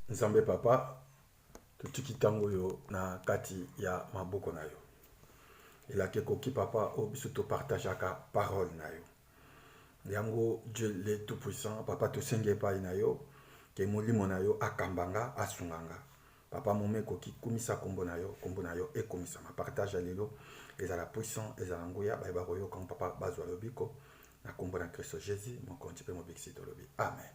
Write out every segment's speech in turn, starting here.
Nzambe papa, tutiki tango yo na kati ya maboko na yo. Elake koki papa o biso to partageaka parole na yo. Yango Dieu le tout puissant, papa to senge pa na yo, ke molimo na yo akambanga asunganga. Papa mome koki kumisa kombo na yo e komisa ma partage lelo ezala puissant ezala nguya ba ba koyo comme papa bazwa lobiko na kombo na Christ Jésus mon konti pe mo biksi to lobi. Amen.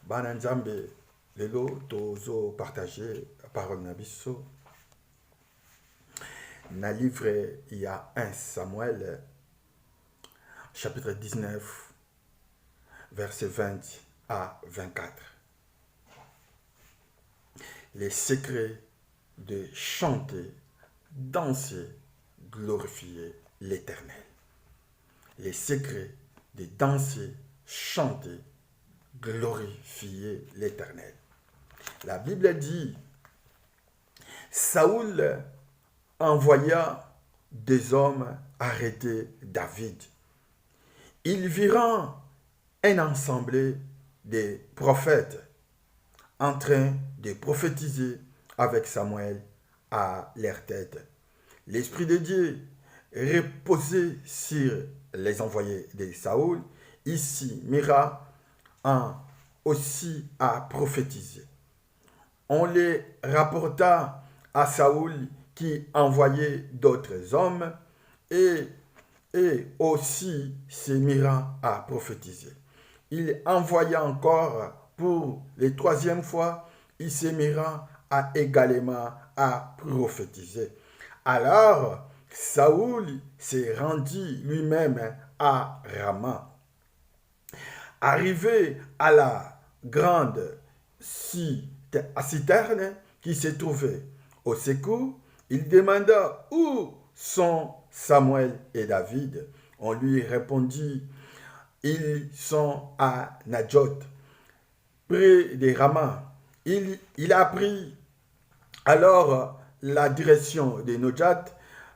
Bana Nzambe lelo tozo partager parole na biso na livre il y a 1 Samuel chapitre 19 verset 20 à 24. Les secrets de chanter, danser, glorifier l'Éternel. Les secrets de danser, chanter, glorifier l'Éternel. La Bible dit, Saoul envoya des hommes arrêter David. Ils virent un ensemble de prophètes en train de prophétiser avec Samuel à leur tête. L'Esprit de Dieu reposait sur les envoyés de Saoul. Ici, Mira aussi à prophétiser. On les rapporta à Saoul qui envoyait d'autres hommes et aussi se mira à prophétiser. Il envoya encore pour la 3e fois, il se mira également à prophétiser. Alors, Saoul s'est rendu lui-même à Rama. Arrivé à la grande citerne qui se trouvait au secours, il demanda où sont Samuel et David. On lui répondit, ils sont à Najot, près de Rama. Il a pris alors la direction de Najot,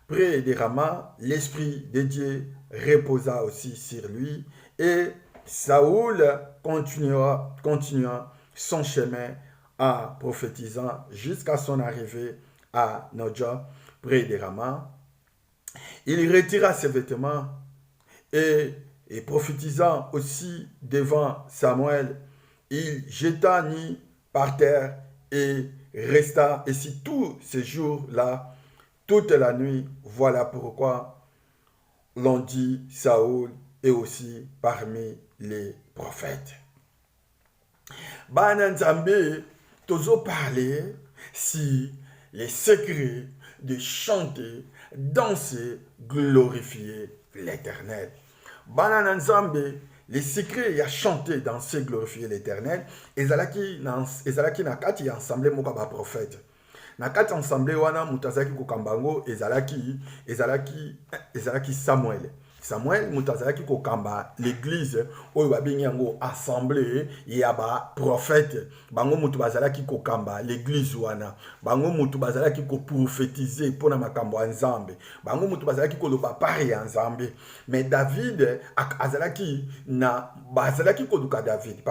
près de Rama. L'Esprit de Dieu reposa aussi sur lui et Saoul continua son chemin en prophétisant jusqu'à son arrivée à Najot, près de Rama. Il retira ses vêtements et prophétisant aussi devant Samuel, il jeta nu par terre et resta ici tous ces jours-là, toute la nuit. Voilà pourquoi l'on dit Saoul est aussi parmi les prophètes. Bana Nzambe, tozo parler si les secrets de chanter, danser, glorifier l'Éternel. Bana Nzambe, les secrets ya chanter, danser, glorifier l'Éternel, ezalaki na kati ya ensemble moka ba prophète. Na kati ensemble wana mutazaki kokambango ezalaki Samuel. Samuel mutazaki kokamba l'église oyo babengi yango assemblée ya ba prophète. Bango mutu bazalaki kokamba l'église wana. Bango mutu bazalaki ko prophétiser pona makambo ya Nzambe. Bango mutu bazalaki koloba pari ya Nzambe. Mais David azalaki koluka David,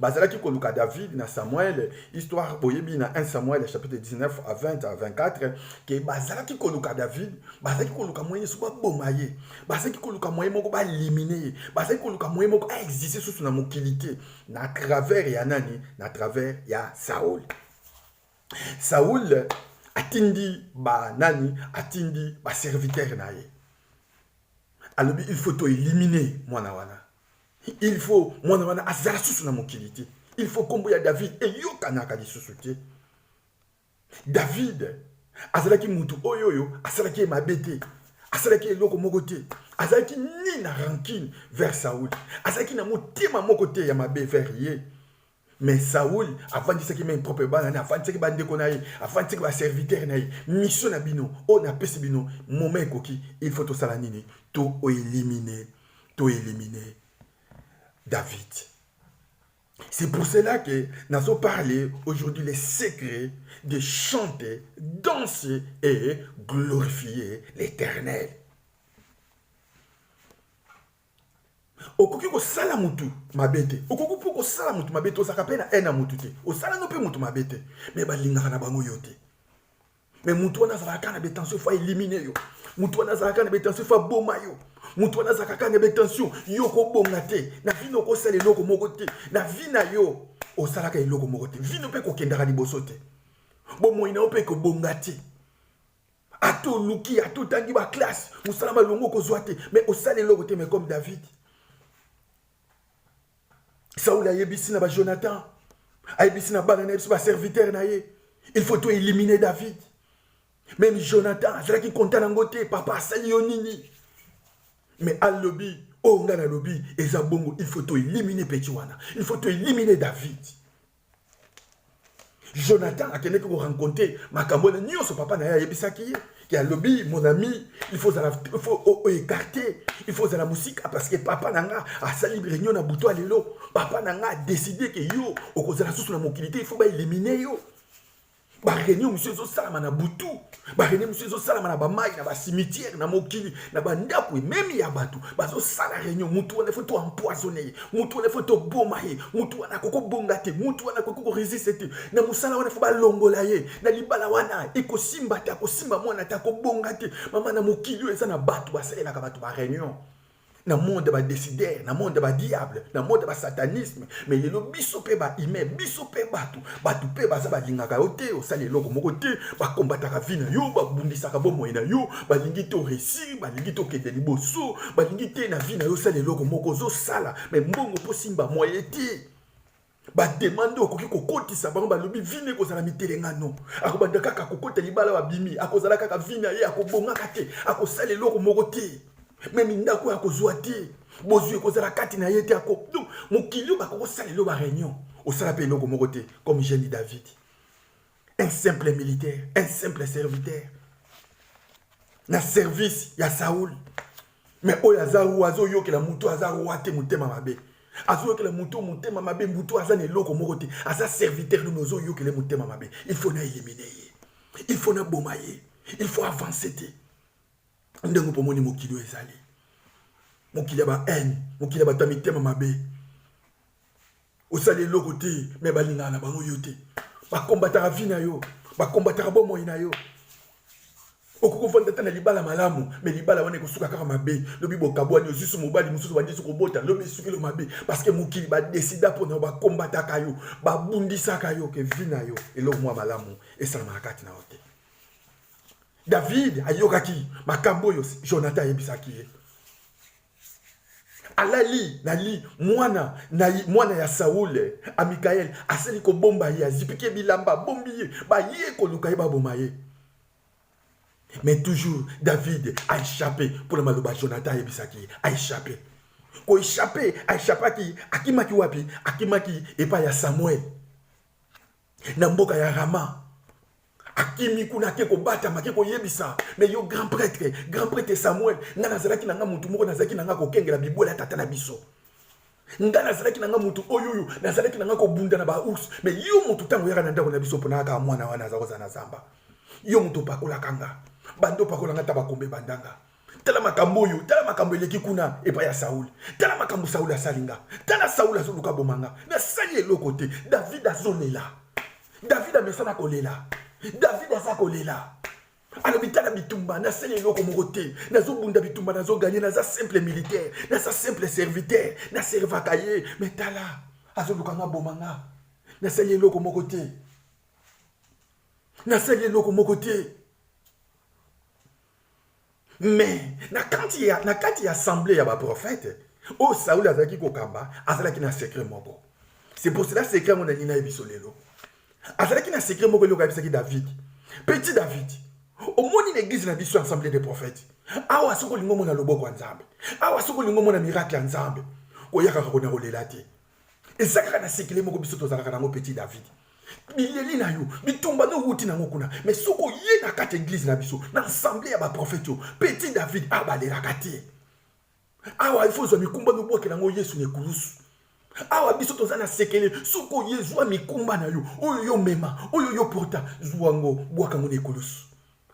bazalaki koluka David na Samuel, histoire boyebi na 1 Samuel chapitre 19 à 20 à 24 que bazalaki koluka David, bazalaki koluka moyen so ba bomaye, bazalaki koluka moyen moko ba éliminer, bazalaki koluka moyen moko a exister sous na mokilité na travers ya nani, na travers ya Saoul. Saoul atindi ba serviteur na ye. Alors il faut to éliminer mwana wana. Il faut mwana wana azala sous na mokilité. Il faut kombo ya David et yokanaka lisusu te. David azalaki mutu oyoyo asalaki mabete, asalaki eloko moko te, azalaki ni na rancune vers Saoul, azalaki na motema moko te ya mabe vers ye. Mais Saoul avandisaki même propre bana na avandisaki bandeko na ye, avandisaki ba serviteur na ye, mission na bino o na pesi bino moment ekoki, il faut to sala nini to éliminer David. C'est pour cela que nous allons parler aujourd'hui les secrets de chanter, danser et glorifier l'Éternel. okoki kosala mutu mabete okoki mpo kosala mutu mabete ozalaka mpe na ena mutu te osala no mpe mutu mabete me balingaka na bango yo te me mutu wana azalaka na betension fo éliminer yo mutu wana azalaka na betension fo boma yo mutu wana azalaka na betension yo kobonga te na vino kosala eloko moko te na vi na yo osalaka eloko moko te vino mpe kokendaka liboso te bomoi na yo mpe kobonga te ato luki ato tangi ba classe musala malongo kozwa te mais osala eloko te mais comme David Saoul ayebisi na ba Jonathan ayebisi na bana na biso ba serviteur na ye il faut tout éliminer David même Jonathan azalaki content nango te papa asali yo nini mais alobi o nga na lobi eza bongo il faut tout éliminer petit wana il faut tout éliminer David. Jonathan a tenu que vous rencontrez makambo na nyonso papa na ya yebisaki qui a lobby mon ami il faut écarter il faut la musique parce que papa nanga a sali réunion na buto lelo papa nanga a décidé que yo okozala susu na mokilité il faut ba éliminer yo ba réunion monsieur zo sala na butu ba réunion monsieur zo sala na ba mai na ba cimetière na mokili na ba ndaku même ya batu ba zo sala réunion mutu wana faut to empoisonner mutu wana faut to bomaye mutu wana koko bonga te mutu wana koko résister te na musala wana faut ba longola ye na libala wana iko simba ta ko simba mwana ta ko bonga te mama na mokili eza na batu ba sala ka batu ba réunion na monde ba décider na monde ba diable na monde ba satanisme mais lelo biso pe ba ime biso pe batu pe baza ba lingaka yo te osali eloko moko te ba kombataka vi na yo ba bundisaka bomoi na yo ba lingi to réussir ba lingi to kende liboso ba lingi te na vi na yo sali eloko moko zo sala mais mbongo po simba moye te ba demande okoki kokotisa bango balobi vine kozala mitelengano akobanda kaka kokota libala babimi akozala kaka vina ye akobongaka te akosala eloko moko te même ndako ya kozwa te bozwi kozala kati na ye te ako donc mokili bakoko salelo ba réunion osala pe eloko moko te comme génie David un simple militaire un simple serviteur na service ya Saoul mais oyo azaru azoyokela mutu azaru wate mutema mabe azoyokela mutu mutema mabe mutu azana eloko moko te aza serviteur no ozoyokela mutema mabe il faut na éliminer ye il faut na boma ye il faut avancer te ndengo pomoni mokili ezali mokili ba haine mokili ba tamitema mabe osali eloko te me balinga na bango yo te bakombataka vi na yo bakombataka bomoi na yo okokofanda ta na libala malamu me libala wana ekosuka kaka mabe lobi bokabwani ozusu mobali mosusu bandisi kobota lobi esukilo mabe parce que mokili badesida mpona bakombataka yo babundisaka yo ke vi na yo eloko mwa malamu esalamaka kati na yo te. David ayokaki makambo yo Jonathan yebisaki ye alali nali mwana ya Saoul a Mikael aseli ko bomba ye azipike bilamba bombi ye ba ye ko luka ye ba boma ye mais toujours David a échappé pour le maloba Jonathan yebisaki a échappé ko échappé a échappaki akimaki wapi akimaki epa ya Samuel na mboka ya Rama akimi kuna ke ko bata make ko yebisa mais yo grand prêtre Samuel nga nazalaki nanga mutu moko nazalaki nanga ko kengela bibola tata na biso nga nazalaki nanga mutu oyoyo nazalaki nanga ko bunda na ba ours mais yo mutu tango yaka na ndako na biso pona ka mwana wana zakoza na zamba yo mutu pakola kanga bando pakola ngata bakombe bandanga tala makambo yo tala makambo eleki kuna epa ya Saoul tala makambo Saoul asalinga tala Saoul azoluka bomanga na sali eloko te David azolela David amesana kolela David azakolela alobitala bitumba na sele eloko moko te nazobunda bitumba nazoganye naza simple militaire naza simple serviteur na servaka ye mais tala azoluka nga bomanga na sele eloko moko te na sele eloko moko te mais na kati ya assemblée ya ba prophète o Saoul azaki kokamba azalaki na secret moko c'est pour cela secret mon nina ebisolelo azalaki na secret moko eloko abisaki David petit David omoni na église na biso assemblée des prophètes awa soko lingo mona loboko nzambe awa soko lingo mona miracle nzambe koyaka kona kolela te ezaka na secret moko biso tozalaka nango petit David bileli na yo bitumba no wuti nango kuna mais soko ye na kati église na biso na assemblée ya ba prophète yo petit David abalelaka te awa il faut zo mikumba no boke nango Yesu ne kulusu awa biso tozana sekele soko yezwa mikumba na yo oyo yo mema oyo yo porta zuango bwaka ngone ekolusu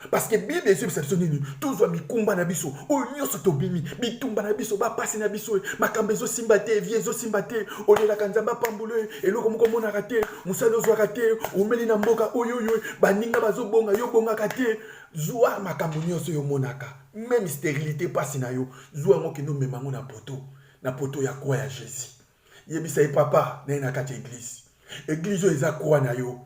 Parce que Bible est sur cette nini, tous mi kumba na biso, o nyoso to bimi, bitumba na biso, ba passe na biso, makambezo simbate, viezo simbate, o de la kanzamba pambule, et lo comme on a raté, musalo zo raté, o meli na mboka, o yo yo, baninga bazo bonga, yo bonga kate, zoa makambo nyoso yo monaka, même stérilité passe na yo, zoa mo ki no memango na poto ya kwa ya Jésus. Yebisa papa, na kate église. Église yo eza kwa na yo.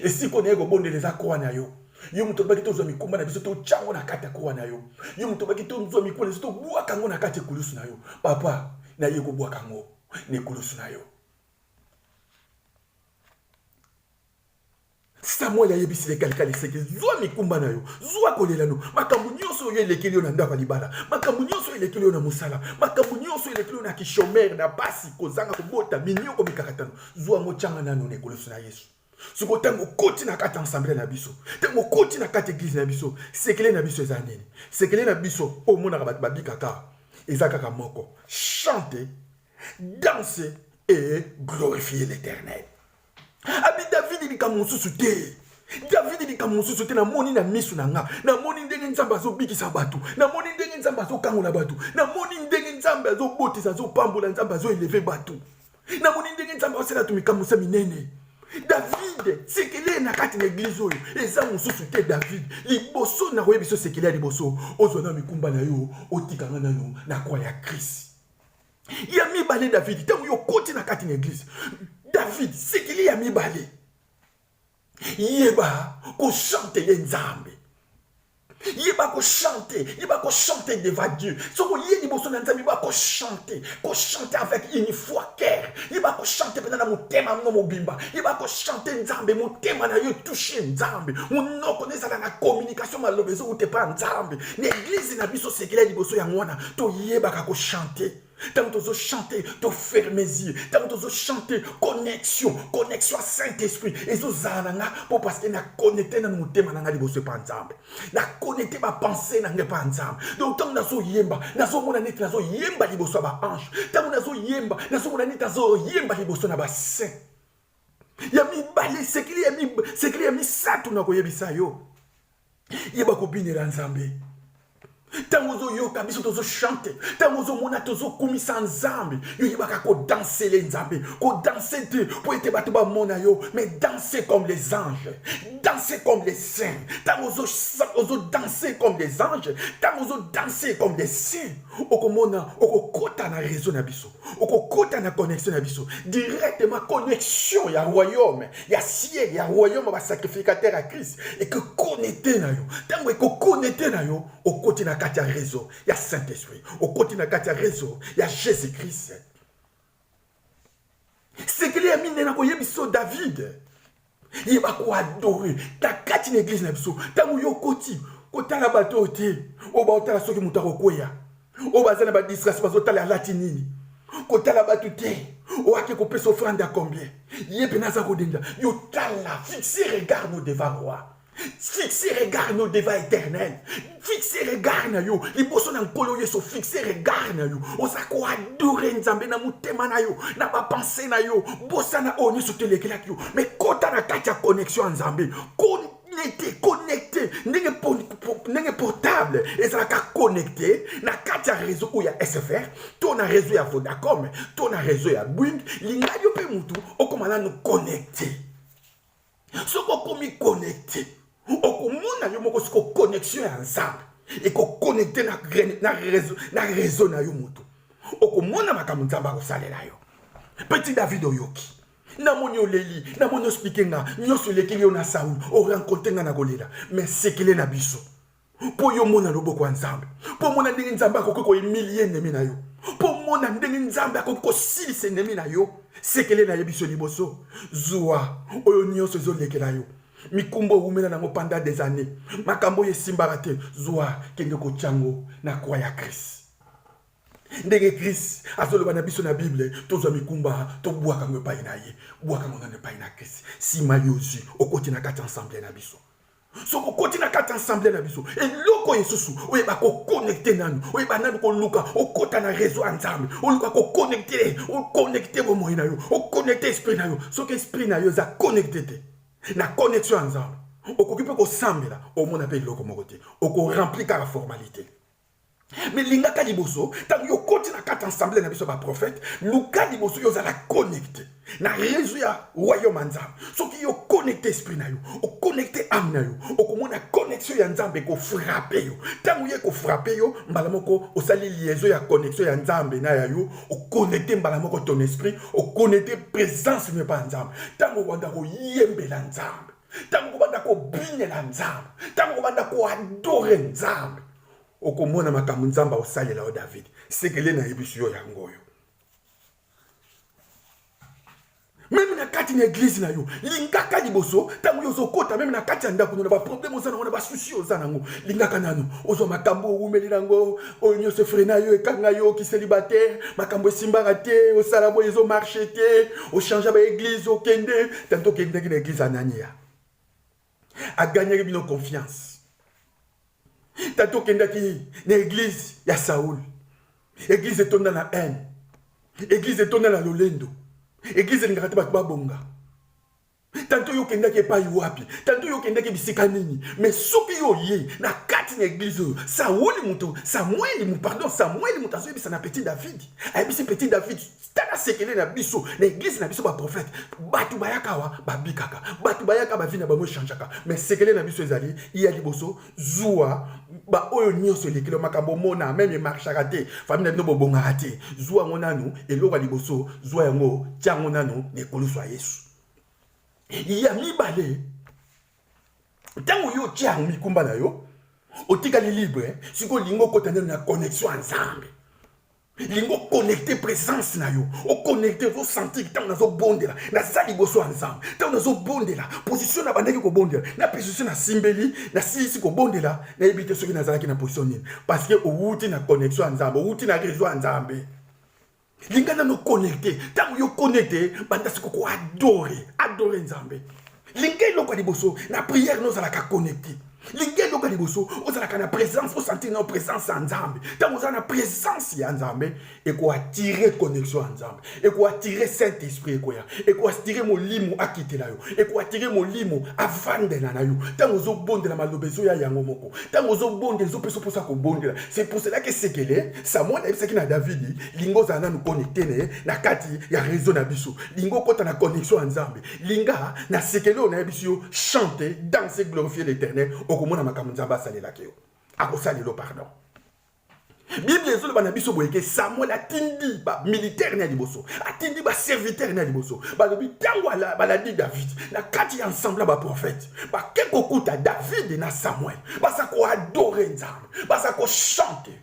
Et si qu'on est go bonde les kwa na yo. Yo muto baki to zo mikumba na biso to chango na kata kwa na yo. Yo muto baki to zo mikumba na biso to bua kango na kata kulusu na yo. Papa, na ye go bua kango ne kulusu na yo. Samuel a yebisi le kalika liseke zo mikumba na yo. Zo akolela no. Makambu nyonso yo elekeli yo na ndaka libala. Makambu nyonso yo elekeli yo na musala. Makambu nyonso yo elekeli yo na kishomer na basi kozanga kobota minyo ko mikakatano. Zo ngo changa na no ne kulusu na Yesu. Si vous avez un côté ensemble na biso, un côté na kati église na biso, c'est que les na biso ezanini. C'est que les na biso au monde rabat babi kaka, ezakaka moko. Chanter, danser et glorifier l'Éternel. Abi David il comme souté. David il comme souté na moni na misu na nga. Na moni ndenge nzamba zo bikisa batu. Na moni ndenge nzamba zo kangola batu. Na moni ndenge nzamba zo botisa zo pambola nzamba zo élever batu. Na moni ndenge nzamba osela tumika musa minene. David, c'est qu'il est dans l'église. Et ça, on soutient David. Liboso na koye biso c'est qu'il est liboso. Ozona mikumba na yo, otikanga na yo, na kwa ya Christ. Il a mis balé David. Tant yo côté na kati l'église. David, c'est qu'il est a mis balé. Yeba ko chante les nzambe. Yeba ko chanter devant Dieu. Soko yedi boso na nzambe ba ko chanter avec une foi cœur. Yeba ko chanter pendant na motema no mobimba. Yeba ko chanter nzambe motema na yo toucher nzambe. On connaît na communication malobezo ou te pas nzambe. L'église na biso sekela liboso ya ngwana to yeba ka ko chanter. Tant que vous chantez, tu fermes les yeux. Tant que vous chantez, connexion à Saint-Esprit. Et vous avez pour parce que vous connecté dans mon thème, vous ne pas ensemble. Vous connecté ma pensée, vous n'êtes pas ensemble. Donc, tant que vous yemba, vous avez yemba, vous avez ange. Tant que vous yemba, vous avez yemba, vous avez saint. Il y a mis balé, c'est qu'il y a mis ça, tout le monde a yo. Il y a beaucoup de ensemble. Tangozo yoka biso tozo chanter, tangozo mona tozo kumisa nzambe, yo yibaka ko danser les nzambe, ko danser de pour être batu ba mona yo, mais danser comme les anges, danser comme les saints, tangozo danser comme les anges, tangozo danser comme les saints. Okomona okokota na réseau na biso, okokota na connexion na biso, directement connexion ya royaume, ya ciel, ya royaume ba sacrificateur à Christ et que connecter na yo, tango ko connecter na yo, au côté na il y a réseau, il y a Saint-Esprit. Au côté de la réseau, il y a Jésus-Christ. C'est que les amis de David. Il va adorer. Ta carte une église, ta mouille au côté. Kota la bateau, au bas, la soki moutaro koya. Au bas, la distraction, au la latinini. Kota la bateau, au ake kopé s'offrande à combien. Yé penaza kodenda. Yo tala, fixez regard nous devant roi. Fixez regard nous devant éternel. Fixez regard na yo. Les bosso nan kolo yeso fixez regard na yo. Osako adorer nzambe na mutema na yo. Na ba pensée na yo. Bossa na oni sotele kelak yo. Mais kota na katia connexion nzambe. Connecté. Nenge portable. Et ça ka connecté. Na katia réseau ou ya SFR. Ton na réseau ya Vodacom. Ton na réseau ya Bouygues. Linga yo pe mutu. Okomana nous connecté. Soko komi connecté. Okomona yo moko siko connexion ensemble et ko connecter na réseau na yo moto. Okomona makambo nzamba ko salela yo. Petit David oyoki. Na moni oleli, na moni speakinga, nyoso lekeli yo na Saoul, o rencontre nga na golela, mais sekele na biso. Po yo mona loboko ensemble. Po mona ndenge nzamba ko humilier ennemi na yo. Po mona ndenge nzamba ko silise ennemi na yo. Sekele na yebiso liboso. Zoa, oyo nyoso zo lekela yo. Mikumbo umela nango pendant des années. Makambo ye simbarate. Zoa, kenge ko chango na kwa ya Christ. Ndenge Christ, azolo bana biso na Bible, tozo mikumba, to bwaka ngo pa inaye. Bwaka ngo na pa ina Christ. Si maliozi, okoti na kati ensemble na biso. So ko koti na kati ensemble na biso. Et loko yesusu, oye ba ko connecter nanu. Oye ba nanu ko luka, okota na réseau ensemble. O luka ko connecter bo moyi na yo. O connecter esprit na yo. So que esprit na yo za connecter. Na connexion ensemble. okoki pe kosambela omona pe eloko moko te okorempli kaka formalité. Mais lingaka liboso tango yo koti na kati ensemble na biso ba prophète luka liboso yo zala connecté na réseau ya royaume nzambe soki yo connecté esprit na yo o connecté âme na yo okomona connexion ya nzambe ko frapper yo tango ye ko frapper yo mbala moko osali liaison ya connexion ya nzambe na ya yo o connecté mbala moko ton esprit o connecté présence mais pas nzambe tango wanda ko yembela nzambe tango wanda ko binela nzambe tango wanda ko adorer nzambe okomona makambo nzamba osalela o David sekele na yebisu yo yango yo même na kati na église na yo lingaka liboso tango yo zokota même na kati ya ndako na ba problème ozana na ba souci ozana ngo lingaka nano ozo makambo umeli nango onyo se frena yo ekanga yo ki célibataire makambo esimbaka te osala boye zo marché te o changer ba église o kende tanto kende na église anania a gagner bino confiance. Tanto kendaki na église ya Saoul. Église etonda na haine. Église etonda na lolendo. Église ngakati batu babonga. Tanto yo kendaki pa wapi. Tanto yo kendaki bisika nini. Mais soki yo ye na kati na église Saoul muto, Samuel muto azo bisa na petit David. Ay bisi petit David tana sekele na biso na église na biso ba prophète. Batu bayaka wa babikaka. Batu bayaka ba vina ba mo chanjaka. Mais sekele na biso ezali iya liboso zua ba oyo nyonso lekelo makambo mona même marchaka te. Famille na bino bonga te. Zua ngonanu eloko liboso zua yango tiango nanu ne koluswa Yesu. Ya mibale tango yo tia mikumba na yo otikali libre siko lingo kotana na connexion ensemble lingo connecter présence na yo o connecter vo sentir tango nazo bondela na sali boso ensemble tango nazo bondela position na bandaki ko bondela na position na simbeli na sisi ko bondela na ebite soki nazalaki na position nini parce que outi na connexion ensemble outi na réseau ensemble lingana no connecté tango yo connecté banda siko ko adorer nzambe linga eloko liboso na prière nous ala ka connecté linga eloko liboso ozala na présence o sentir na présence en nzambe tango ozala na présence ya nzambe et ko attirer connexion en nzambe et ko attirer saint esprit ko ya et ko attirer molimo akitela yo et ko attirer molimo avandela na yo tango zo bondela malobezo ya yango moko tango zo bondela zo peso posa ko bondela c'est pour cela que sekele Samuel a dit na David lingo zana nous connecter na kati ya réseau na biso lingo kota na connexion en nzambe linga na sekele on a biso chanter danser glorifier l'Éternel okomona makambo nzamba salela keo akosalelo pardon. Bible ezolo bana biso boyeke Samuel atindi ba militaire na liboso atindi ba serviteur na liboso ba lobi tango ala baladi David na kati ensemble ba prophète ba keko kuta David na Samuel ba sa ko adorer nzambe ba sa ko chanter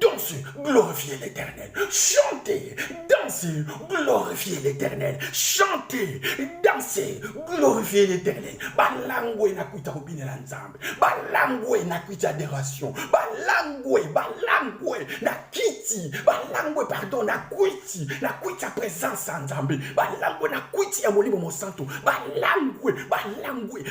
danser glorifier l'Éternel chanter danser glorifier l'Éternel chanter danser glorifier l'Éternel ba langwe na kuita obinela nzambe ba langwe na kuita adoration ba langwe na kiti balangwe pardon na kwiti ya présence en nzambe balangwe na kwiti ya molimo mosanto balangwe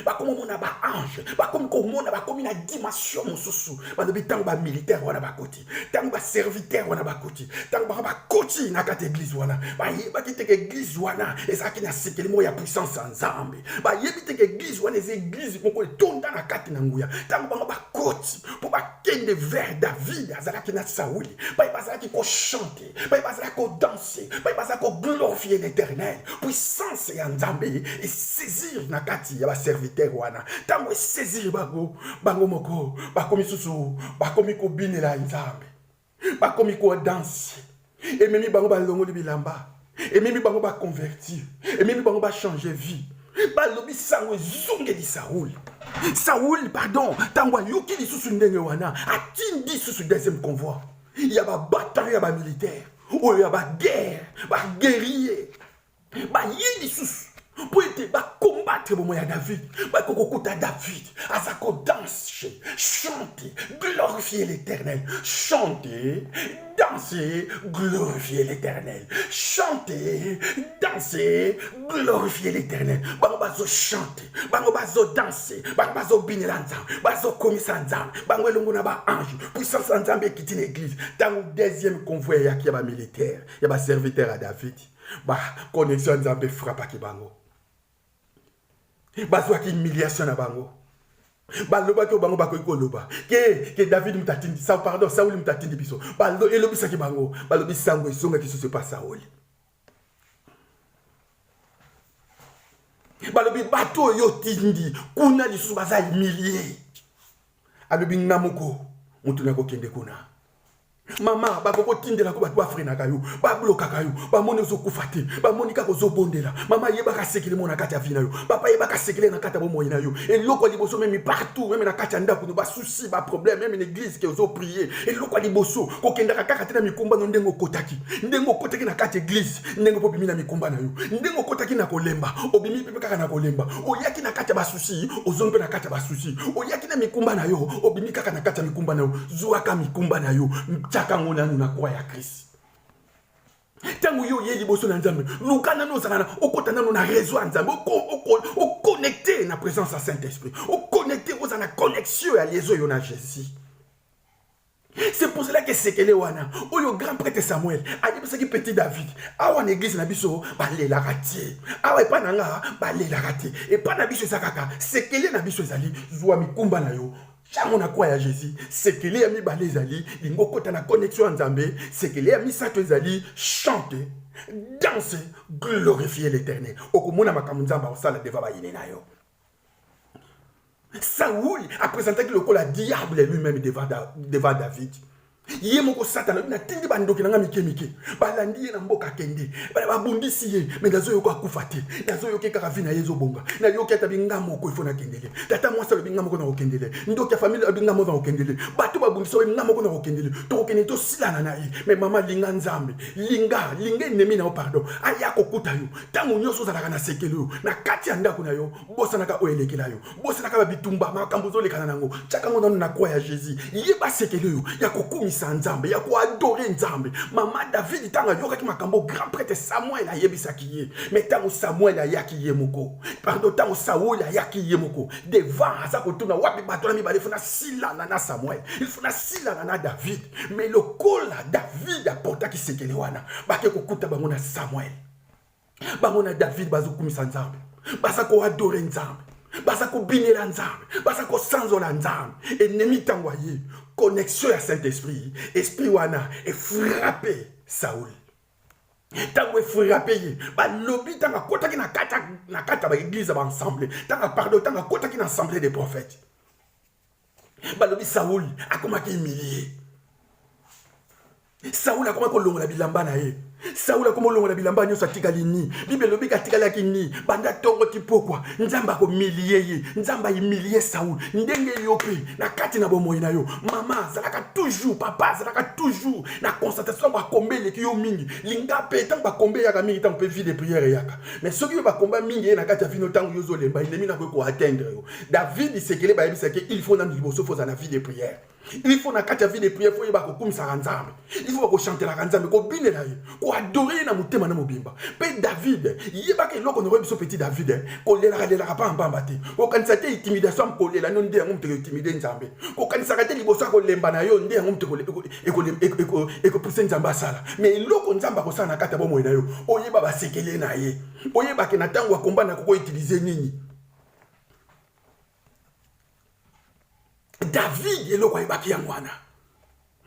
bakomo mona ba ange bakomi komona bakomi na dimension mosusu balobi tango ba militaire wana bakoti tango ba serviteur wana bakoti tango ba koti na kati église wana ba kiteke église wana ezaki na sekelemo ya puissance en nzambe ba yebiteke église wana ez église moko etonda na kati na nguya tango ba koti po ba kende vers David azalaki na Saoul, il bazalaki ko chanter, il bazalaki ko danser, il bazalaki ko glorifier l'Éternel. Puissance ya nzambe et saisir na kati ya ba serviteur wana. Tango saisir bango moko, bakomi susu, bakomi ko binela nzambe. Bakomi ko danser. Et même bango ba longo bilamba. Et même bango ba convertir. Et même bango ba changer vie. Balobi sango zonge di Saoul, pardon, tango yoki di susu ndenge wana, atindi susu deuxième convoi. Il y a ba bataille, il y a ba militaire, ou il y a ba guerre, ba guerrier, ba yindi susu. Pour être ba combattre bon moya David, ba kokokuta David, azako danser, chanter, glorifier l'Éternel, chanter, danser, glorifier l'Éternel, chanter, danser, glorifier l'Éternel. Bango bazo chanter, bango bazo danser, bango bazo binela nzambe, bazo komisa nzambe, bango elongo na ba ange, puissance nzambe kiti l'église. Dans le deuxième convoi ya ki ba militaire, ya ba serviteur à David, ba connexion nzambe frappe ki bango. Bazwa ki humiliation na bango. Baloba ke bango bako ikoloba. Que David mutatindi, ça pardon, Saoul mutatindi biso. Balo elobisa ki bango, balobi sango esonga ki se pas Saoul. Balobi bato yo tindi, kuna lisusu baza humilié. Alobi ngamoko, mutu na ko kende kuna. Mama, bakoko tindela ko batwa frena kayo, ba bloka kayo, ba moni zo kufate, ba moni ka ko zo bondela. Mama yeba ka sekele mona kati ya vina yo. Papa yeba ka sekele na kati ya bomo ina yo. Et loko liboso même partout, même na kati ya ndako no ba souci, ba problème, même en église ke zo prier. Et loko liboso ko kenda ka kaka tena mikumba no ndengo kotaki. Ndengo kotaki na kati église, ndengo popimi na mikumba na yo. Ndengo kotaki na kolemba, obimi pepe kaka na kolemba. Oyaki na kati ya ba souci, ozombe na kati ya ba souci. Oyaki na mikumba na yo, obimi kaka na kati ya mikumba na yo. Zuaka mikumba na yo. Kango na nous croit à Christ. Tango yo ye liboso na nzambe, lukana no zana, okota na no na réseau nzambe, o connecté na présence à Saint-Esprit, o connecté aux na connexion à liaison yo na Jésus. C'est pour cela que sekele wana, oyo grand prêtre Samuel, a dit que petit David, awa na église na biso ba lela raté. Awa pa nanga ba lela raté. Et pas na biso sakaka, sekele na biso ezali, zwa mikumba na yo. Chango na kwa ya Jésus, c'est qu'il y a mis balezali, l'ingoko ta na connexion en Zambé, c'est qu'il y a mis sato ezali, chanter, danser, glorifier l'Éternel. Okumuna makamunzamba osala deva ba yine na yo. Saoul a présenté que le col à diable lui-même devant David. Yé moko satana na tindi bandoki na mike mike balandi ye na mboka kende ba bundisi ye mais nazo yo ko akufate nazo yo ke kaka vina yezo bonga na yo ke tabinga moko ifona kendele tata mwasa lo binga moko na okendele ndoki ya famille binga moko na okendele bato ba bundisi yo binga moko na okendele to okende to silana na ye mais mama linga nzambe linga ennemi na pardon aya ko kuta yo tango nyoso zalaka na sekelo na kati ya ndako na yo bosa na ka oyelekela yo bosa na ka bitumba makambo zo lekana nango chaka ngona na kwa ya Jésus ye ba sekelo yo ya kokumisa nzambe ya ko adorer nzambe mama David tanga yoka ki makambo grand prêtre Samuel ayebisaki ye mais tango Samuel ayaki ye moko pardon tango Saoul ayaki ye moko devant asa ko tuna wapi bato na mibale fona silana na Samuel il fona silana na David mais le col David apporta ki sekele wana bake ko kuta bango na Samuel bango na David bazokumisa nzambe basa ko adorer nzambe basa ko binela nzambe basa ko sanzola nzambe ennemi tango ye connexion à Saint-Esprit, esprit wana est frappé Saoul. Tango est frappé, ba lobi tanga kota ki na kata ba église ba ensemble, tanga pardon tanga kota ki na assemblée des prophètes. Ba lobi Saoul a comment ki humilié. Saoul a comment ko longola bilamba na ye. Saoul a comment longola bilamba nyo sa tikali ni. Bible lobi ka tikala ki ni, banda tongo ti pokwa, nzamba ko humilié ye, nzamba humilié Saoul, ndenge yope na kati na bomoyi na yo. Mama zalaka toujours, papa zalaka toujours na constatation ba kombele ki yo mingi. Linga pe tant ba kombe ya mingi tant pe vie de prière yaka. Mais ceux qui ba komba mingi na kati ya vino tango yo zo lemba, ennemi na ko atteindre yo. David isekele ba yebisa ke il faut na liboso faut na vie de prière. Il faut na kati ya vie de prière faut yeba ko kumisa nzambe. Il faut ko chanter la nzambe ko binela ye. Ko adorer na mutema na mobimba. Pe David, yeba ke loko no biso petit David, ko lela pa mbamba te. Ko kanisa te intimidation ko lela no ndenge ngomte ko intimider nzambe. Ko kanisa ka te liboso ko lemba na yo ndenge ngomte ko pousser nzamba sala. Mais loko nzamba ko sana kata bomo na yo. Oyeba ba sekele na ye. Oyeba ke na tango akomba na ko utiliser nini. David eloko ayebaki yango wana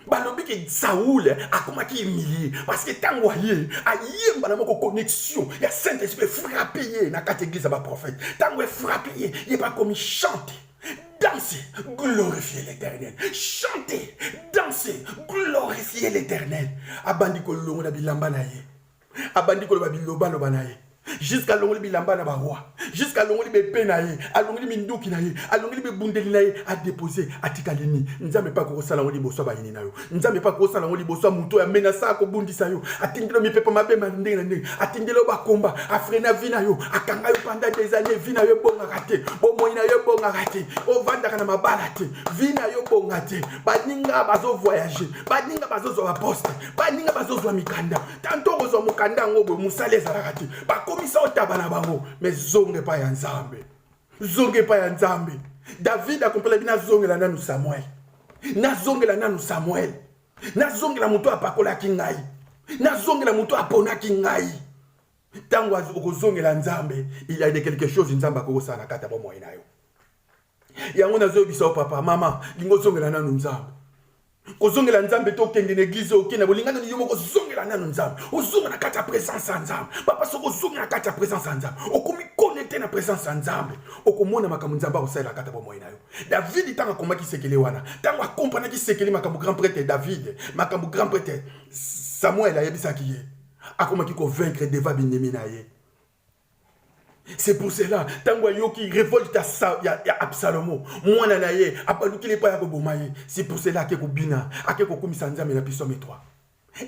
balobi ke Saoul akomaki humilié parce que tango ayemba na moko connexion ya Saint-Esprit frappé ye na kati église ba prophète tango frappé ye pas comme chanter danser glorifier l'Éternel chanter danser glorifier l'Éternel abandi ko longo na bilamba na ye abandi ko biloba loba na ye jusqu'à l'ongli bilamba na ba roi jusqu'à l'ongli be penaye à l'ongli minduki na ye à l'ongli be bundeli na ye a déposer atikaleni nzambe pa ko sala ngoli boso ba yini na yo nzambe pa ko sala ngoli boso muto ya menasa ko bundisa yo atindelo mi pepa mabe mandenge na ndenge atindelo ba komba afrena vina yo akanga yo pendant des années vina yo bonga kate bo moina yo bonga kate o vanda kana mabala te vina yo bonga te baninga bazo voyager baninga bazo zo poste baninga bazo zo mikanda tanto ko zo mukanda ngobo musaleza rakati komisa otabana bango mais zonge pa ya nzambe David a compris bina zongela nanu Samuel na zongela nanu Samuel na zongela muto apakola ki ngai na zongela muto apona ki ngai tango okozongela nzambe il y a de quelque chose nzamba ko sala kata bo moyo na yo yango nazoyebisa papa mama lingo zongela nanu nzambe kozongela nzambe tokende na église okende bolingana ni yomo kozongela nanu nzambe ozonga na kati ya présence ya nzambe papa soko ozonga na kati ya présence ya nzambe okomi connecté na présence ya nzambe okomona makambo nzambe akosalela kati ya bomoi na yo. David tanga komaki sekele wana tanga akompanaki sekele makambo grand prêtre David makambo grand prêtre Samuel ayebisaki ye akomaki convaincre Deva binemi na ye. C'est pour cela, tango yoki révolte ya Absalomo, mwana na ye, apaluki pa ya kobomaye. C'est pour cela que bina, ake kokumisa nzambe na psaume 3.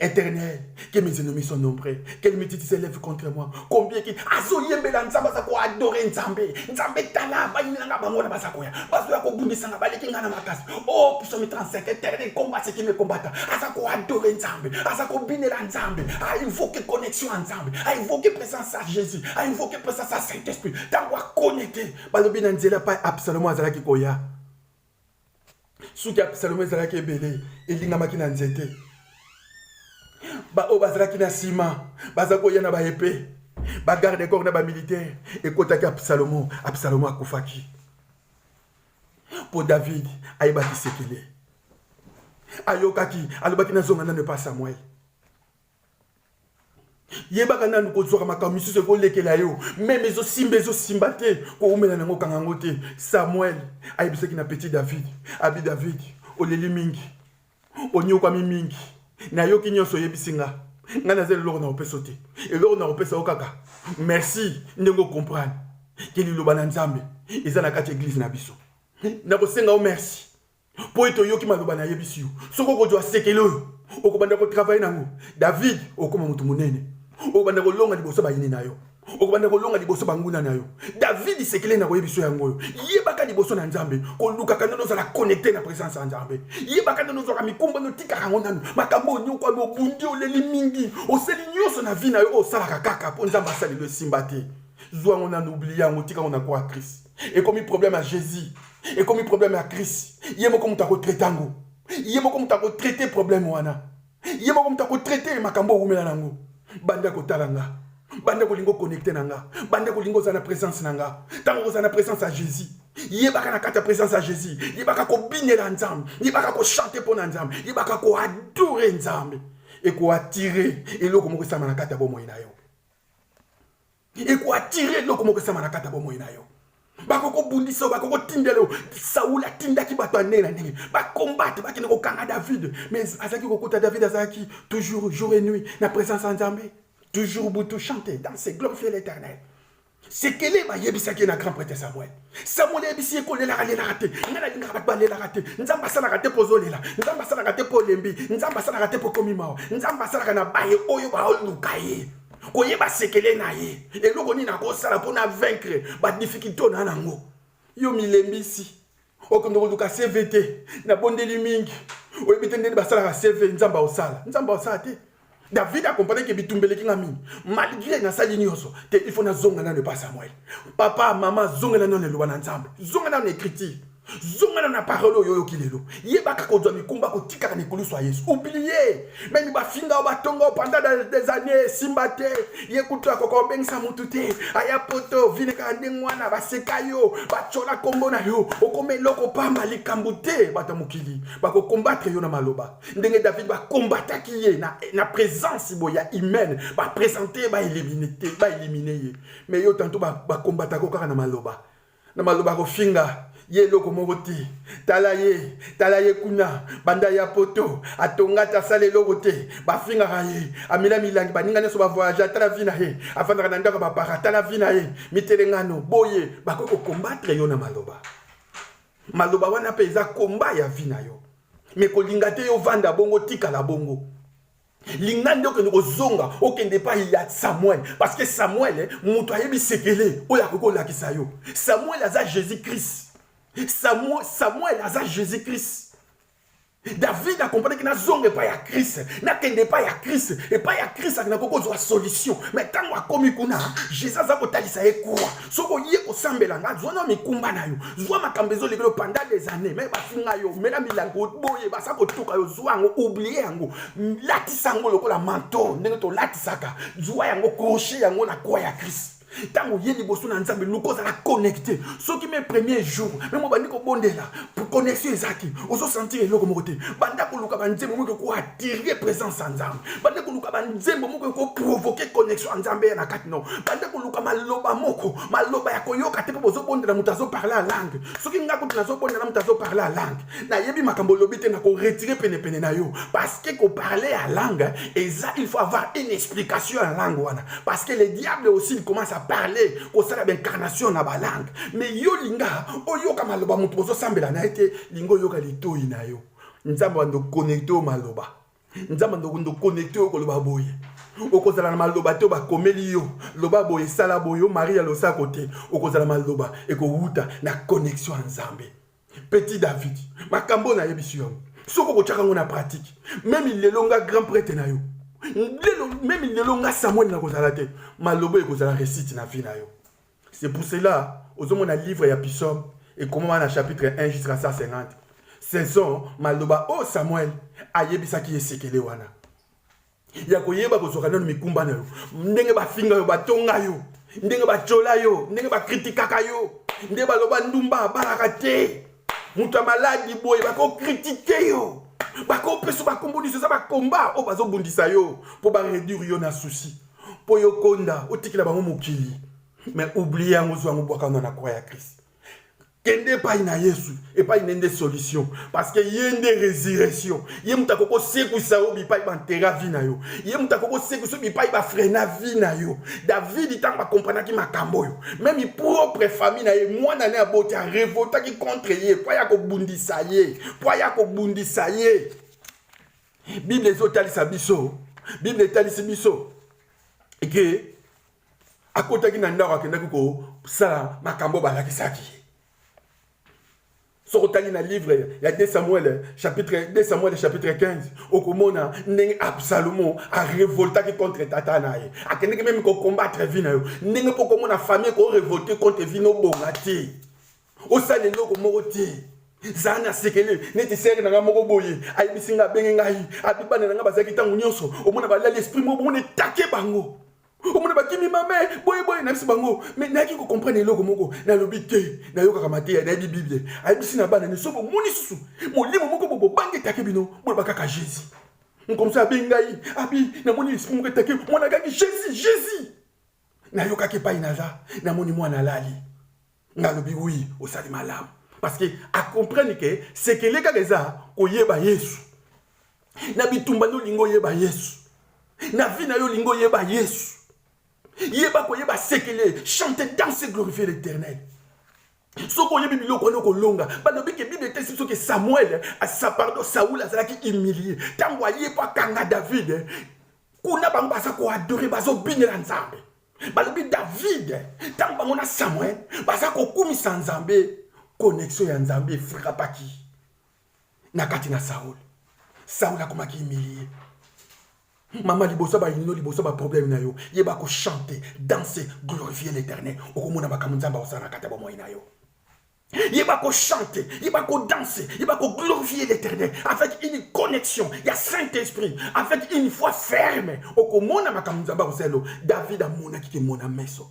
Éternel, que mes ennemis sont nombreux, quelle multitude s'élève contre moi. Combien qui azo yembela nzamba za ko adorer nzambe. Nzambe tala ba yinanga bango na basakoya. Bazo ya ko bundisa nga baleki nga na makasi. Oh, psaume 35, éternel combat ce qui me combattent. Aza ko adorer nzambe, aza ko binela nzambe, a invoquer connexion à nzambe, a invoquer présence à Jésus, a invoquer présence à Saint-Esprit. Tango connecter. Balobi na nzela pa Absalomo azalaki koya. Suki Absalomo azalaki ebele, elinga makina nzete. Ba o bazalaki na sima bazako yana ba épée ba garde corps na ba militaire ekotaki Absalomo akufaki pour David ayebaki sekele ayokaki alobaki na zonga na pas Samuel yebaka nanu kozwaka makambo misusu ekolekela yo meme ezosimba te koumela nango kangango te. Samuel ayebisaki na petit David abi David oleli mingi onyokwami mingi na yoki nyonso yebisinga nga nazeli loko na opesa te eloko na opesa okaka merci ndenge comprendre ke liloba na nzambe eza na kati église na biso na kosenga o merci po eto yoki maloba na yebisi yo soko kozwa sekele oyo okobanda kotravaille nango. David okoma mutu munene okobanda kolonga liboso bayini na yo okobanda kolonga liboso banguna na yo. David sekele na koyebiso yango yo yebaka liboso na nzambe kolukaka nano za la connecter na présence ya nzambe yebaka nano za mikumba no tikaka ngonano makambo nyoko no bundi oleli mingi oseli nyoso na vie na yo osalaka kaka po nzambe asali le simbate zwa ngona oublier ngo tika ngona kwa Christ et comme problème à Jésus et comme problème à Christ yemo comme ta ko traiter ngo yemo comme ta ko traiter problème wana yemo comme ta ko traiter makambo umela nango banda ko talanga bande kolingo connecté nanga bande kolingo za na présence nanga tango za na présence à Jésus yebaka na kata présence à Jésus yebaka ko binela nzambe yebaka ko chanter pour nzambe yebaka ko adorer nzambe et ko attirer eloko moko sama na kata bomoi na yo et ko attirer eloko moko sama na kata bomoi na yo bakoko bundisa bakoko tindelo Saoul atindaki bato anena ndenge ba combattre bakene ko kanga David mais azaki ko kota David azaki toujours jour et nuit na présence nzambe. Toujours Boutou chanter, danser, glorifier l'Éternel. C'est qu'elle est ma yebisaki na grand prêtre Samuel. Samuel yebisi ekole la raté. Ngala linga ba la raté. Nzamba sala raté pozolela. Nzamba sala raté po lembi. Nzamba sala raté po komimao. Nzamba sala na baye oyo ba olukaye. Koyeba sekele na ye. Et loko ni na ko sala pour na vaincre ba difficulté na nango. Yo milembisi. Okondo luka CVT na bondeli mingi. Oyebitende ba sala CV nzamba osala. Nzamba osala te. David a compris que bitumbele kinga mini malgré na sali nyoso te il faut na zonga na ne pas Samuel papa mama zonga na ne loba na nzambe zonga na écriture zonga na parole yo kilelo yebaka ko zami kumba ko tika na kuluso Yesu oublier même ba finga ba tongo pendant des années simbate yekuta ko ko bengisa mutu te aya poto vineka ndengwana ba sekayo ba chola kombo na yo okome loko pamba likambute batamukili ba ko combattre yo na maloba ndenge David ba combattre ki na présence boya humaine ba présenter ba éliminer mais yo tanto ba combattre ko kaka na maloba ko finga ye loko moko te tala ye kuna banda ya poto atonga ta sale loko te bafinga ye amila milangi baninga neso ba voyage tala vina he afanda na ndaka ba para tala vina he mitelengano boye bakoko combattre yo na maloba wana peza combat ya vina yo mais ko lingate yo vanda bongo tika la bongo lingande okende kozonga okende pa ya Samuel parce que Samuel mutu ayebi sekele oya ko lakisa yo Samuel aza Jésus-Christ. Samuel aza Jésus-Christ. David a compris que na zonge pas ya Christ, na kende pas ya Christ et pas ya Christ na koko zo solution. Mais tant wa komi kuna Jésus a ko talisa e quoi. Soko ye ko sambela nga zo na mikumba na yo. Zo makambezo lekelo pendant des années mais ba finga yo mena milango boye ba sa ko tuka yo zo ango oublier yango. Latisa ngo lokola manteau ndenge to latisaka. Zo yango crochet yango na kwa ya Christ. Tango yeli boso na nzambe luko za la connecter. Ce qui mes premiers jours, même bandi ko bondela pour connexion ezaki ozo sentir eloko moko te banda koluka banzembo moko ko attirer présence en nzambe banda koluka banzembo moko ko provoquer connexion en nzambe na kati no banda koluka maloba moko maloba ya koyoka te po bozo bondela mutu azo parler en langue soki nga kutu nazo bondela mutu azo parler en langue na yebi makambo lobi te na ko retirer pene na yo parce que ko parler en langue et ça il faut avoir une explication en langue wana parce que le diable aussi il commence à parler ko sala d'incarnation na ba langue mais yo linga oyoka maloba mutu bozo sambela na ete lingo yoka litoi na yo nzambe ando connecter o maloba nzambe ando connecter ko loba boye okozala na maloba te bakomeli yo loba boye sala boyo Maria losa côté okozala maloba eko wuta na connexion nzambe petit David makambo na yebisu yo soko ko chaka ngona pratique même il longa grand prêtre na yo même il longa Samuel na kozala te maloba ekozala récite na vie na yo c'est pour cela ozomona livre ya Psaume et comment na chapitre 1 jusqu'à 150 saison maloba oh Samuel ayebisa ki esekele wana ya koyeba kozoka nanu mikumba na yo ndenge bafinga yo batonga yo ndenge bachola yo ndenge bakritikaka yo ndenge baloba ndumba balaka te mutu maladi boye bako kritike yo bako peso bakombonisa za bakomba o bazobundisa yo po ba réduire yo na souci po yo konda otikila bango mokili mais oublier yango zo yango bwaka na croix ya Christ kende pa ina Yesu et pas une solution parce que yende résurrection ye mutakoko seku sa obi pa ba ntera vie na yo ye mutakoko seku so bi pa ba frena vie na yo David itang ba comprendre ki makambo yo même i propre famille na ye mwana na aboti a révolta ki contre ye po ya ko bundisa ye Bible ezotalisa biso Bible etalisa biso et que akota ki na ndako akenda ko sala makambo balakisaki Sorotali na livre, il y a 2 Samuel chapitre 15. Okomona ndenge Absalom a révolté contre tata nae. Akende même ko combattre vie na yo. Ndenge poko na famille ko révolter contre vie no bongati. O sale loko moti. Zana sekele neti sere na moko boye. Ai bisinga benga ngai. Abibana na bazaki tangu nyonso. Omona ba l'esprit mo bon taquer bango. Omona bakimi mame boy na bisi bango mais na ki ko comprendre eloko moko na lobité na yoka kamate na Bible ai bisi na bana ni sobo moni susu molimo moko bobo bange take bino bo bakaka Jésus comme ça bengai abi na moni esprit moko take mona kaki Jésus na yoka ke pa inaza na moni mwana lali na lobi oui au sali malam parce que à comprendre que c'est que les gars ko yeba Yesu na bitumba no lingo yeba Yesu na vie na yo lingo yeba Yesu yeba ko yeba sekele chanter danser glorifier l'Éternel soko yebi biloko no ko longa balobi ke Bible était sur que Samuel a sa pardon Saoul a qui humilié tango yeba kanga David kuna bango basa ko adorer bazo binela nzambe balobi David tango bango na Samuel basa ko kumisa nzambe connexion ya nzambe frapaki na kati na Saoul akoma ki humilié Maman liboso ba ino liboso ba problème na yo yeba ko chanter danser glorifier l'Éternel okomona bakamunzamba osana kata ba moina yo yeba ko chanter yeba ko danser yeba ko glorifier l'Éternel avec une connexion il y a Saint-Esprit avec une foi ferme okomona bakamunzamba oselo David amona ki mona meso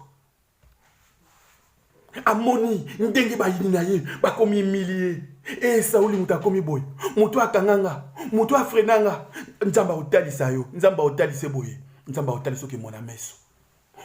amoni ndenge ba yini na ye bakomi humilié et Saouli mutakomi boy mutu akanganga mutu afrenanga nzamba otalisa yo nzamba otalise boye nzamba otaliso ke mona meso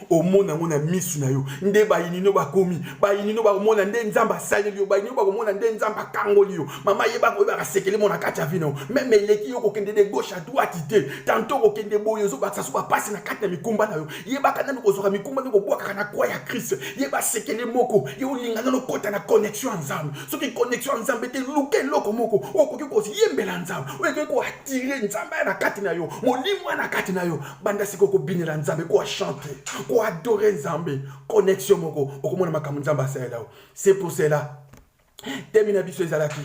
omona mona misu na yo nde bayini no bakomi bayini no bakomona nde nzamba saleli yo bayini no bakomona nde nzamba kangoli yo mama yeba ko ba sekele mona kati avino même eleki yo kokende de gauche à droite te tantôt kokende boyo zo ba sasu ba passe na kati na mikumba na yo yeba kana no kozoka mikumba no kobwaka na croix ya Christ yeba sekele moko yo lingana no kota na connexion nzambe soki connexion nzambe te luke loko moko okoki ko yembela nzambe okoki ko attirer nzambe na kati na yo molimo na kati na yo banda siko ko binela nzambe ko chanter ko adorer nzambe connexion moko okomona makambo nzambe asala c'est pour cela termina biso ezalaki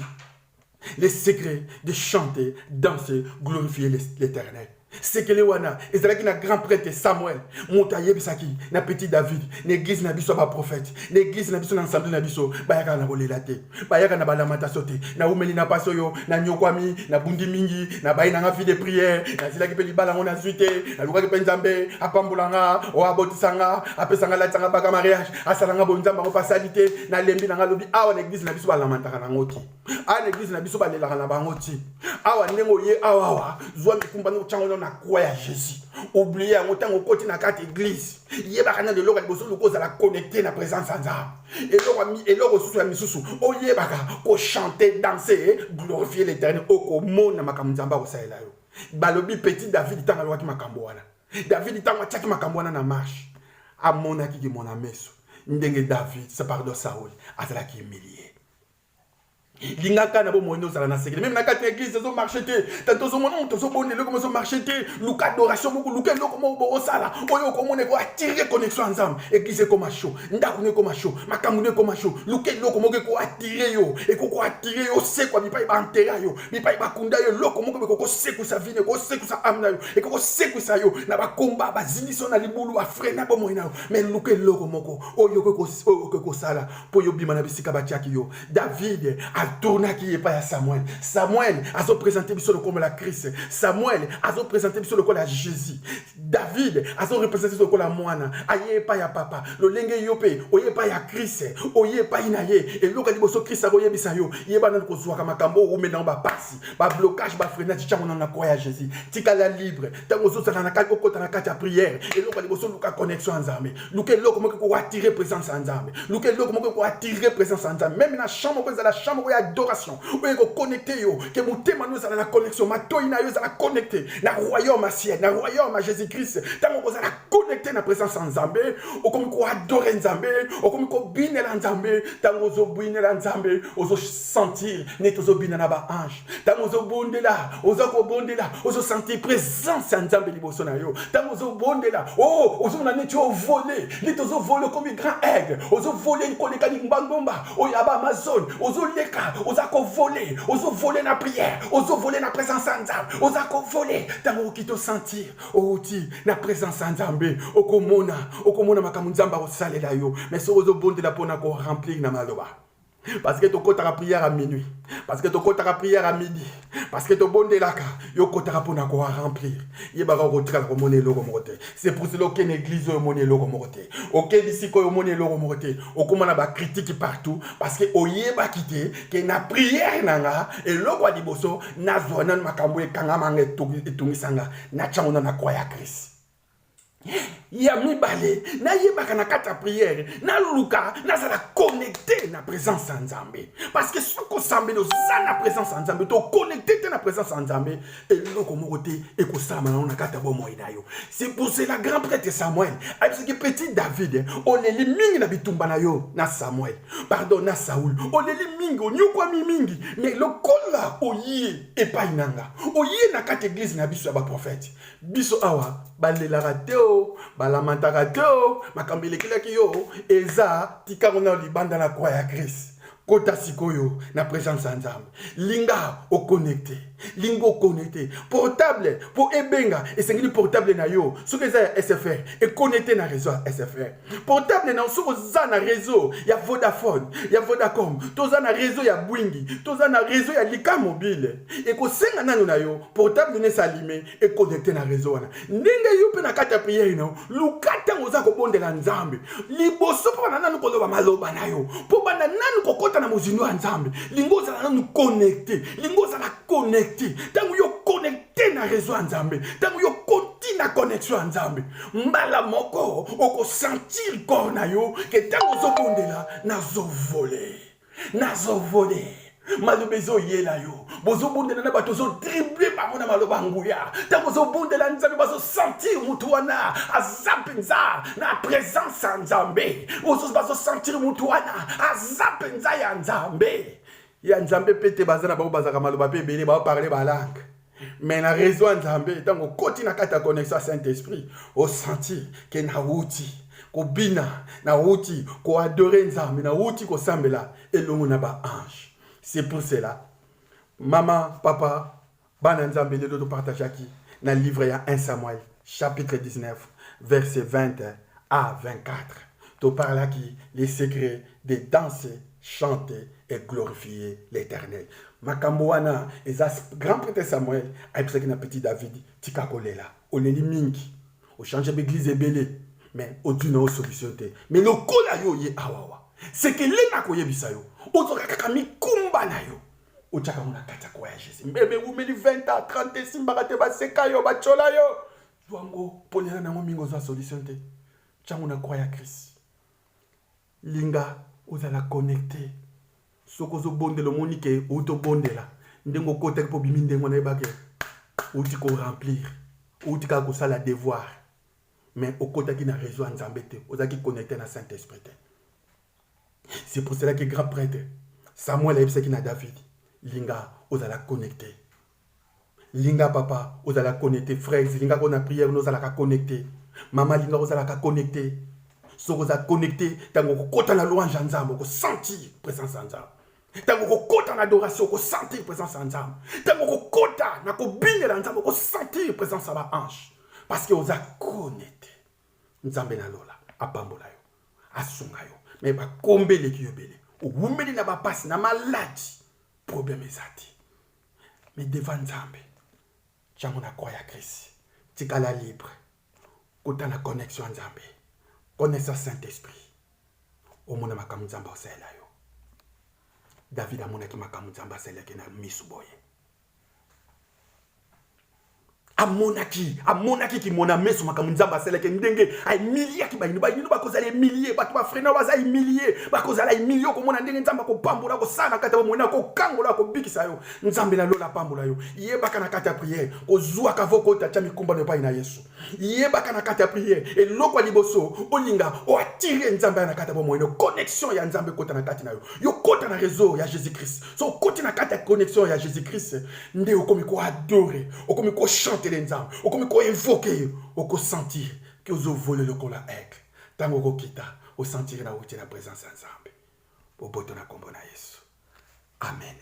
les secrets de chanter danser glorifier l'Éternel sekele wana ezalaki na grand prêtre Samuel moto ayebisaki na petit David na église na biso ba prophète na église na biso na ensemble na biso bayaka na kolela te bayaka na balamataso te na umeli na paso yo na nyokwami na bundi mingi na bayi na nga vie de prière na zilaki pe libala ngo na suite na lukaki pe nzambe apambulanga o abotisanga apesanga la tsanga baka mariage asalanga bonzamba ko pasalité na lembi na nga lobi awa na église na biso balamataka na ngoti a na église na biso balelaka na bangoti awa nengo ye awa zwa mikumba no tchango na quoi ya Jésus. Oubliez en autant au côté na carte église. Yé bakana de l'or boso luko za la connecter na présence en Dieu. Et l'or ami et l'or sous la misusu. O yé baka ko chanter, danser, glorifier l'Éternel au komo na makamzamba o saela yo. Balobi petit David tanga lwa ki makambo wana. David tanga tchaki makambo wana na marche. A mona ki mona meso. Ndenge David se pardon Saoul azala ki humilié. Lingaka na bo mono za na sekele même na kati église zo marcheté tanto zo mono to zo bonne le comme zo marcheté luka adoration beaucoup luka lo comme bo sala oyo ko mone ko attirer connexion ensemble église comme chaud ndako ne comme chaud makambu ne comme chaud luka lo comme ko attirer yo et ko attirer yo c'est quoi bi pa ba enterrer yo bi pa ba kunda yo lo comme ko seku sa vie ko seku sa amna yo et ko seku sa yo na ba combat ba ziniso na libulu a frena bo moina mais luka lo comme ko oyo ko sala po yo bima na bisika ba tiaki yo David tourna qui est pas à Samuel. Samuel a présenté biso comme la Christ. Samuel a présenté biso comme la Jésus. David a représenté biso comme la moine. Aye pas ya papa. Le lenge yope, oye pas ya Christ. Oye pas inaye. Et loka di boso Christ oye bisayo. Ye ba nan ko zwa ka makambo ou menan ba passi. Ba blocage ba freinage ti na quoi ya Jésus. Tika la libre. Tango zo na ka ko na ka ta prière. Et loka di boso luka connexion ensemble. Luka loko mo ko attirer présence ensemble. Luka loko mo ko attirer présence ensemble. Même na chambre ko za la chambre adoration oyo ko connecter yo ke mutema nous ala na connexion matoina yo za connecter na royaume ciel na royaume Jésus Christ tango ko za connecter na présence Nzambe o comme ko adorer Nzambe o comme ko binela Nzambe tango zo binela Nzambe ozo sentir net ozo binana ba ange tango zo bondela ozo ko bondela ozo sentir présence Nzambe liboso na yo tango zo bondela ozo na net yo voler net ozo voler comme grand aigle ozo voler ko leka ngambomba o yaba Amazon ozo leka oza ko voler na prière ozo voler na présence Nzambe oza ko voler tango kito sentir oti na présence Nzambe okomona makambo Nzambe osalela yo mais so ozo bondela pona ko remplir na maloba parce que tu kotaka prière à minuit parce que tu kotaka prière à midi parce que tu bondelaka yo kotaka pona ko remplir yebaka ko tika ko monelo ko mote c'est pour cela que l'église yo monelo ko mote OK d'ici ko yo monelo ko mote okomana ba critique partout parce que oyeba kité que na prière nanga et loko liboso na zona makambo e kanga manga etungisanga na chango na kwa ya Christ ya mibale na yebaka na kata prière na luka na za connecter na présence Nzambe parce que ce qu'on semble nos na présence Nzambe to connecter na présence Nzambe et loko mokote e ko sama na kata bo moina yo c'est pour cela grand prêtre Samuel parce que petit David on est mingi na bitumba na yo na Samuel pardon na Saoul on est mingi on nyukwa mingi mais le kola oyi e pa inanga oyi na kata église na biso ba prophète biso awa balela rateo balamantaka teo makambele kilaki yo eza tikako na libanda na kwa ya Christ kota sikoyo na présence Nzambe linga o connecté lingo connecté portable pour ebenga esengeli portable na yo soki eza ya SFR et connecté na réseau SFR portable na soki za na réseau ya Vodafone ya Vodacom toza na réseau ya Bwingi toza na réseau ya Lika mobile et ko senga nanu na yo portable ne s'allumer et connecté na réseau wana ndenge yo pe na kata prière no lukata ngoza ko bondela Nzambe liboso pa na nanu ko loba maloba na yo po bana nanu ko na mozino ya Nzambe lingo za na nous connecter lingo za na connecter tango yo connecter na réseau Nzambe tango yo continue na connexion Nzambe mbala moko oko sentir corps na yo que tango zo bondela na zo voler maloba ezo yela yo bozo bondela na bato zo dribble bango na maloba nguya tango zo bondela Nzambe bazo sentir mutu wana azapenza na présence Nzambe bozo bazo sentir mutu wana azapenza ya Nzambe pete bazana ba bazaka maloba pe bele ba parler ba langue mais na réseau Nzambe tango koti na kata connexion Saint-Esprit au sentir que na wuti ko bina na wuti ko adorer Nzambe na wuti ko sambela elongo na ba ange. C'est pour cela, maman, papa, bana Nzambe de partage qui dans le livre 1 Samuel, chapitre 19, verset 20 à 24. Tu parles là qui les secrets de danser, chanter et glorifier l'Éternel. Makamboana, et grand prêtre Samuel, avec ce petit David, tika kolela, on est mingi, on change l'église et belé, mais on dit non solution. Mais le kola yo ye awawa, c'est que les nakoye bisayo, on se kakami kumba na yo, on tchaka mona kata kwa Jésus, mais vous me 20 à 30 simbarate ba sekayo ba chola yo, duango ponela na mingo za solution te, tchamona kwa ya Christ, linga, vous allez connecter. Sokozo bondela monike auto bondela ndengo kota ko biminde ngona ebake uti ko remplir uti ka ko sala devoir mais au kota qui na réseau nzambe te ozaki connecter na Saint-Esprit. C'est pour cela que grand prêtre Samuel a qui na David linga ozala connecter linga papa ozala connecter frères linga ko na prière nous ala ka connecter maman linga ozala ka connecter sokoza connecter tango ko kota na louange nzambe ko sentir présence nzambe. Tango ko kota na adoration ko sentir présence en nzambe. Tango ko kota na ko bingela nzambe ko sentir présence ba ange. Parce que oza connecté. Nzambe na lola apambola yo. Asunga yo. Mais ba kombele ki yo bele. O wumeli na ba passe na maladie. Problème ezati. Mais devant nzambe. Tchango na kwa ya Christ. Tikala libre. Kota na connexion nzambe. Connaissance Saint-Esprit. O mona makamu nzambe osela yo. David a monaki makamu nzamba seleke na misu boye. Amonaki ki mona meso makamu nzamba seleke ndenge ay milliers ki bayinu ba kozala milliers ba to frena waza milliers ba kozala millions ko mona ndenge nzamba ko pambola ko sana kata ba mona ko kangola ko bikisa yo nzambe na lola pambola yo yebaka na kata prière ko zuwa ka voko ta chami kumba ne pa ina Yesu yebaka na kata prière et loko liboso olinga o attirer nzambe na kata ba moyo connexion ya nzambe kota na kati na yo kota na réseau ya Jésus-Christ so kota na kata connexion ya Jésus-Christ nde okomi ko adorer okomi ko chanter les nzambe okomi ko invoquer oko sentir que ozo voler le kola aigle tango ko kita o sentir na uti na présence nzambe bo boto na kombo na Yesu amen.